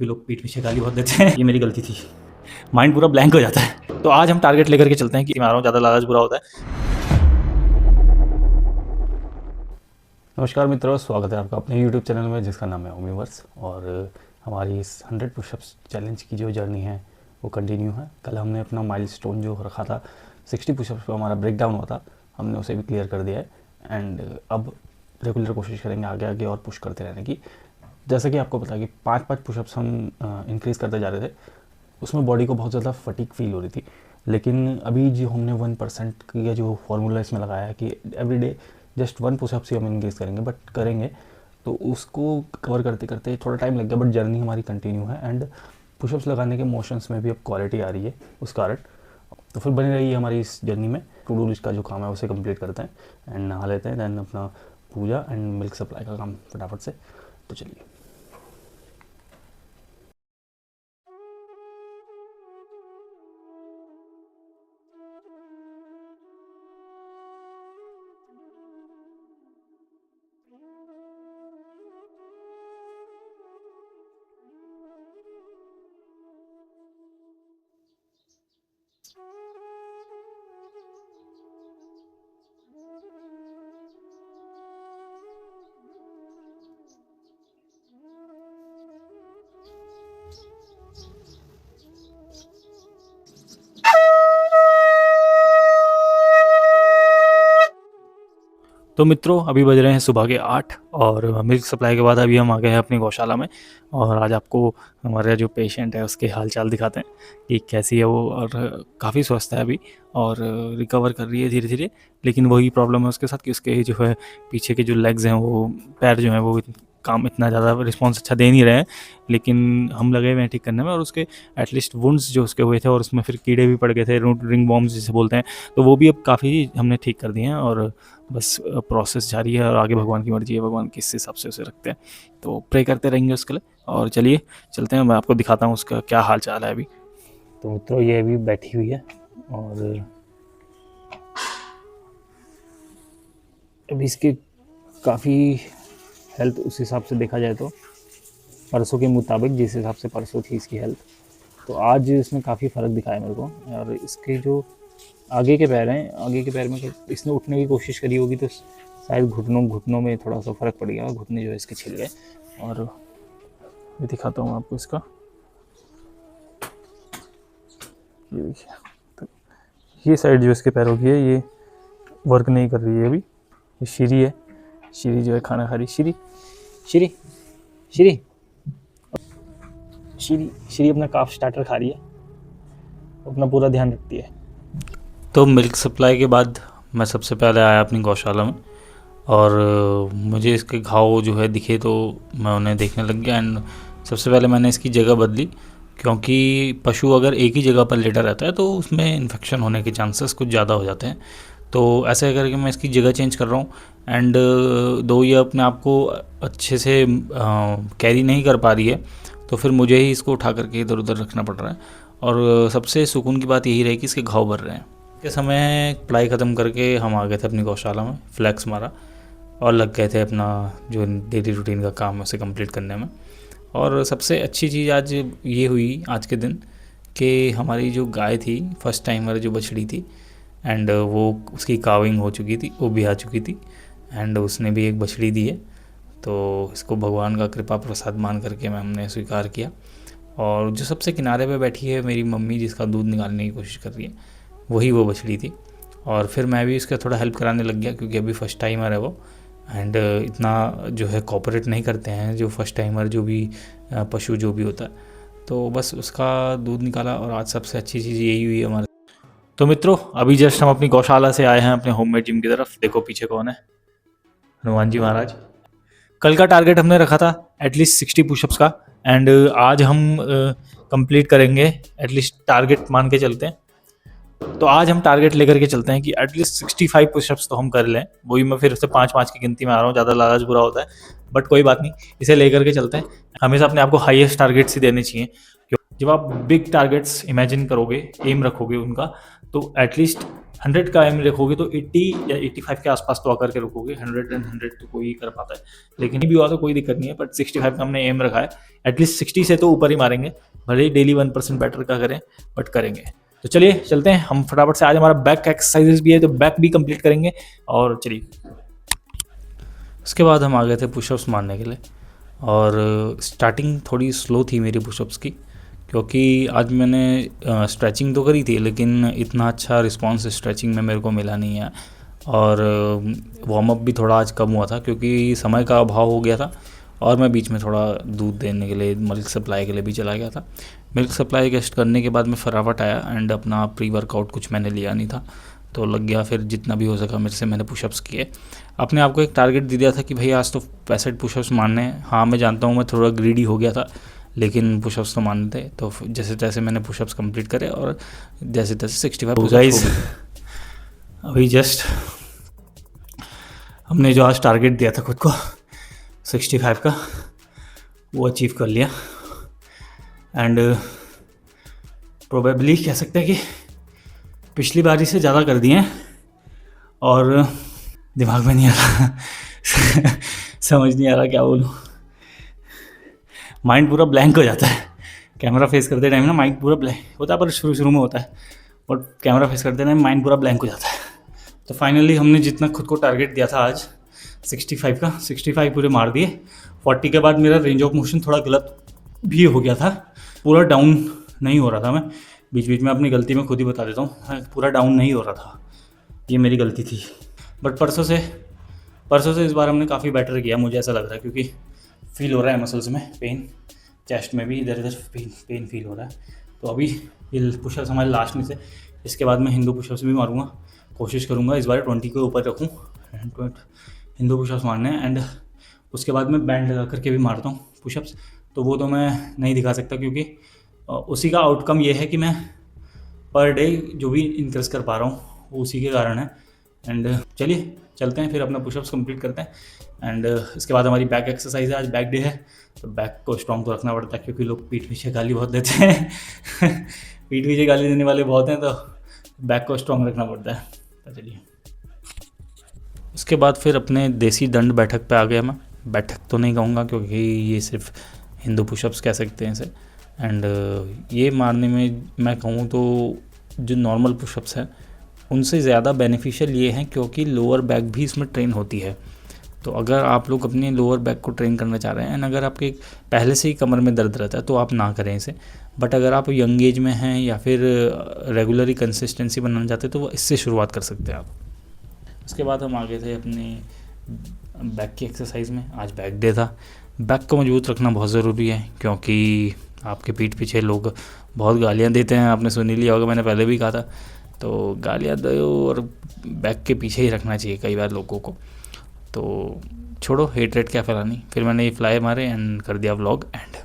क्योंकि लोग पीठ पीछे गाली बहुत देते हैं। ये मेरी गलती थी, माइंड पूरा ब्लैंक हो जाता है। तो आज हम टारगेट लेकर के चलते हैं कि मारो ज़्यादा लालच बुरा होता है। नमस्कार मित्रों, स्वागत है आपका अपने YouTube चैनल में जिसका नाम है ओमिवर्स। और हमारी इस 100 पुशअप्स चैलेंज की जो जर्नी है वो कंटिन्यू है। कल हमने अपना माइलस्टोन जो रखा था 60 पुशअप्स पर हमारा ब्रेक डाउन हुआ था, हमने उसे भी क्लियर कर दिया है। एंड अब रेगुलर कोशिश करेंगे आगे आगे और पुश करते रहने की। जैसा कि आपको पता है कि 5-5 पुशअप्स हम इंक्रीज़ करते जा रहे थे, उसमें बॉडी को बहुत ज़्यादा फटीक फील हो रही थी। लेकिन अभी जो हमने 1% का जो फॉर्मूला इसमें लगाया है कि एवरीडे जस्ट 1 पुशअप्स ही हम इंक्रीज़ करेंगे, बट करेंगे तो उसको कवर करते करते थोड़ा टाइम लग गया, बट जर्नी हमारी कंटिन्यू है। एंड पुशअप्स लगाने के मोशंस में भी अब क्वालिटी आ रही है उस कारण। तो फिर बनी रही है हमारी इस जर्नी में। टू डू लिस्ट का जो काम है उसे कंप्लीट करते हैं एंड नहा लेते हैं, दैन अपना पूजा एंड मिल्क सप्लाई का काम फटाफट से। तो चलिए। तो मित्रों, अभी बज रहे हैं सुबह के 8 और मिल्क सप्लाई के बाद अभी हम आ गए हैं अपनी गौशाला में। और आज आपको हमारा जो पेशेंट है उसके हाल चाल दिखाते हैं कि कैसी है वो। और काफ़ी स्वस्थ है अभी और रिकवर कर रही है धीरे धीरे। लेकिन वही प्रॉब्लम है उसके साथ कि उसके जो है पीछे के जो लेग्स हैं, वो पैर जो हैं वो काम इतना ज़्यादा रिस्पॉन्स अच्छा दे नहीं रहे हैं। लेकिन हम लगे हुए हैं ठीक करने में। और उसके एटलीस्ट वुंड्स जो उसके हुए थे और उसमें फिर कीड़े भी पड़ गए थे, रिंग बॉम्ब्स जिसे बोलते हैं, तो वो भी अब काफ़ी हमने ठीक कर दिए हैं। और बस प्रोसेस जारी है और आगे भगवान की मर्जी है, भगवान किस हिसाब से उसे रखते हैं। तो प्रे करते रहेंगे उसके लिए। और चलिए चलते हैं, मैं आपको दिखाता हूँ उसका क्या हाल चाल है अभी। तो मित्रों, ये अभी बैठी हुई है और अभी इसकी काफ़ी हेल्थ उस हिसाब से देखा जाए तो परसों के मुताबिक, जिस हिसाब से परसों थी इसकी हेल्थ, तो आज इसमें काफ़ी फ़र्क दिखाया मेरे को। और इसके जो आगे के पैर हैं, आगे के पैर में इसने उठने की कोशिश करी होगी तो शायद घुटनों में थोड़ा सा फ़र्क पड़ गया, घुटने जो है इसके छिल गए। और मैं दिखाता हूँ आपको इसका, ये देखिए। तो ये साइड जो इसके पैरों की है ये वर्क नहीं कर रही है अभी। ये शीरी है, शीरी जो है खाना खा रही। शीरी शीरी शीरी शीरी शीरी अपना काफ स्टार्टर खा रही है, अपना पूरा ध्यान रखती है। तो मिल्क सप्लाई के बाद मैं सबसे पहले आया अपनी गौशाला में और मुझे इसके घाव जो है दिखे तो मैं उन्हें देखने लग गया। एंड सबसे पहले मैंने इसकी जगह बदली, क्योंकि पशु अगर एक ही जगह पर लेटा रहता है तो उसमें इन्फेक्शन होने के चांसेस कुछ ज़्यादा हो जाते हैं। तो ऐसे करके मैं इसकी जगह चेंज कर रहा हूँ। एंड दो ये अपने आप को अच्छे से कैरी नहीं कर पा रही है, तो फिर मुझे ही इसको उठा करके इधर उधर रखना पड़ रहा है। और सबसे सुकून की बात यही रही कि इसके घाव भर रहे हैं। के समय पढ़ाई ख़त्म करके हम आ गए थे अपनी गौशाला में, फ्लैक्स मारा और लग गए थे अपना जो डेली रूटीन का काम है उसे कंप्लीट करने में। और सबसे अच्छी चीज़ आज ये हुई आज के दिन कि हमारी जो गाय थी, फर्स्ट टाइमर जो बछड़ी थी, एंड वो उसकी काविंग हो चुकी थी, वो भी आ चुकी थी। एंड उसने भी एक बछड़ी दी है, तो इसको भगवान का कृपा प्रसाद मान करके हमने स्वीकार किया। और जो सबसे किनारे पे बैठी है मेरी मम्मी, जिसका दूध निकालने की कोशिश कर रही है, वही वो बछड़ी थी। और फिर मैं भी इसका थोड़ा हेल्प कराने लग गया, क्योंकि अभी फर्स्ट टाइमर है वो। एंड इतना जो है कोऑपरेट नहीं करते हैं जो फर्स्ट टाइमर जो भी पशु जो भी होता है। तो बस उसका दूध निकाला और आज सबसे अच्छी चीज़ यही हुई हमारे। तो मित्रों, अभी जस्ट हम अपनी गौशाला से आए हैं अपने होममेड जिम की तरफ। देखो पीछे कौन है, हनुमान जी महाराज। कल का टारगेट हमने रखा था एटलीस्ट 60 पुशअप्स का, एंड आज हम कंप्लीट करेंगे। एटलीस्ट टारगेट मान के चलते हैं, तो आज हम टारगेट लेकर के चलते हैं कि एटलीस्ट 65 पुशअप्स तो हम कर लें। वही मैं फिर से 5-5 की गिनती में आ रहा हूँ, ज़्यादा लालच बुरा होता है, बट कोई बात नहीं, इसे लेकर के चलते हैं। हमेशा अपने आप को हाईएस्ट टारगेट्स ही देने चाहिए। जब आप बिग टारगेट्स इमेजिन करोगे, एम रखोगे उनका, तो एटलीस्ट 100 का एम रखोगे तो 80 या 85 के आसपास तो आकर के रखोगे। 100 तो कोई ही कर पाता है, लेकिन भी हुआ तो कोई दिक्कत नहीं है। बट 65 का हमने एम रखा है, एटलीस्ट 60 से तो ऊपर ही मारेंगे, भले ही डेली 1% बेटर का करें, बट करेंगे। तो चलिए चलते हैं हम फटाफट से। आज हमारा बैक एक्सरसाइजेस भी है, तो बैक भी कंप्लीट करेंगे। और चलिए, उसके बाद हम आ गए थे पुशअप्स मारने के लिए। और स्टार्टिंग थोड़ी स्लो थी मेरी पुशअप्स की, क्योंकि आज मैंने स्ट्रेचिंग तो करी थी, लेकिन इतना अच्छा रिस्पांस स्ट्रेचिंग में मेरे को मिला नहीं है। और वार्म अप भी थोड़ा आज कम हुआ था, क्योंकि समय का अभाव हो गया था। और मैं बीच में थोड़ा दूध देने के लिए, मिल्क सप्लाई के लिए भी चला गया था। मिल्क सप्लाई गेस्ट करने के बाद मैं फटाफट आया, एंड अपना प्री वर्कआउट कुछ मैंने लिया नहीं था, तो लग गया। फिर जितना भी हो सका मेरे से मैंने पुशअप्स किए। अपने आप को एक टारगेट दे दिया था कि भाई आज तो 65 पुशअप्स मारने हैं। हाँ, मैं जानता हूँ मैं थोड़ा ग्रीडी हो गया था, लेकिन पुशअप्स तो मारने थे। तो जैसे तैसे मैंने पुशअप्स कंप्लीट करे, और जैसे तैसे 65 पुशअप्स हो गए। अभी जस्ट हमने जो आज टारगेट दिया था खुद को 65 का, वो अचीव कर लिया। एंड प्रोबेबली कह सकते हैं कि पिछली बारी से ज़्यादा कर दिए हैं। और दिमाग में नहीं आ रहा समझ नहीं आ रहा क्या बोलूँ। माइंड पूरा ब्लैंक हो जाता है कैमरा फेस करते टाइम ना। माइंड पूरा ब्लैंक होता है, पर शुरू में होता है, बट कैमरा फेस करते टाइम माइंड पूरा ब्लैंक हो जाता है। तो फाइनली हमने जितना खुद को टारगेट दिया था आज 65 का, 65 पूरे मार दिए। 40 के बाद मेरा रेंज ऑफ मोशन थोड़ा गलत भी हो गया था, पूरा डाउन नहीं हो रहा था। मैं बीच बीच में अपनी गलती में खुद ही बता देता हूँ, पूरा डाउन नहीं हो रहा था, ये मेरी गलती थी। बट परसों से इस बार हमने काफ़ी बेटर किया, मुझे ऐसा लग रहा है, क्योंकि फील हो रहा है मसल्स में पेन, चेस्ट में भी इधर इधर पेन फील हो रहा है। तो अभी ये पुशअप्स हमारे लास्ट में से, इसके बाद मैं हिंदू पुशअप्स भी मारूंगा। कोशिश करूंगा इस बार 20 के ऊपर रखूं, हिंदू पुशअप्स मारने हैं। एंड उसके बाद मैं बैंड लगा करके भी मारता हूँ पुशअप्स, तो वो तो मैं नहीं दिखा सकता, क्योंकि उसी का आउटकम ये है कि मैं पर डे जो भी इंक्रीज कर पा रहा हूँ वो उसी के कारण है। एंड चलिए चलते हैं फिर अपना पुशअप्स कंप्लीट करते हैं। एंड इसके बाद हमारी बैक एक्सरसाइज है, आज बैक डे है, तो बैक को स्ट्रॉन्ग तो रखना पड़ता है, क्योंकि लोग पीठ पीछे गाली बहुत देते हैं पीठ पीछे गाली देने वाले बहुत हैं, तो बैक को स्ट्रॉन्ग रखना पड़ता है। तो चलिए, उसके बाद फिर अपने देसी दंड बैठक पे आ गया मैं। बैठक तो नहीं कहूँगा, क्योंकि ये सिर्फ हिंदू पुशअप्स कह सकते हैं इसे। एंड ये मारने में मैं कहूँ तो जो नॉर्मल पुशअप्स हैं उनसे ज़्यादा बेनिफिशियल ये हैं, क्योंकि लोअर बैक भी इसमें ट्रेन होती है। तो अगर आप लोग अपने लोअर बैक को ट्रेन करना चाह रहे हैं, एंड अगर आपके पहले से ही कमर में दर्द रहता है, तो आप ना करें इसे। बट अगर आप यंग एज में हैं या फिर रेगुलरली कंसिस्टेंसी बनाना चाहते हैं, तो इससे शुरुआत कर सकते हैं आप। उसके बाद हम आ गए थे अपने बैक की एक्सरसाइज में। आज बैक डे था। बैक को मजबूत रखना बहुत ज़रूरी है, क्योंकि आपके पीठ पीछे लोग बहुत गालियाँ देते हैं। आपने सुन ही लिया होगा, मैंने पहले भी कहा था। तो गालियाँ दो, और बैक के पीछे ही रखना चाहिए कई बार लोगों को। तो छोड़ो हेट रेट क्या फैलानी। फिर मैंने ये फ्लाई मारे एंड कर दिया व्लॉग एंड।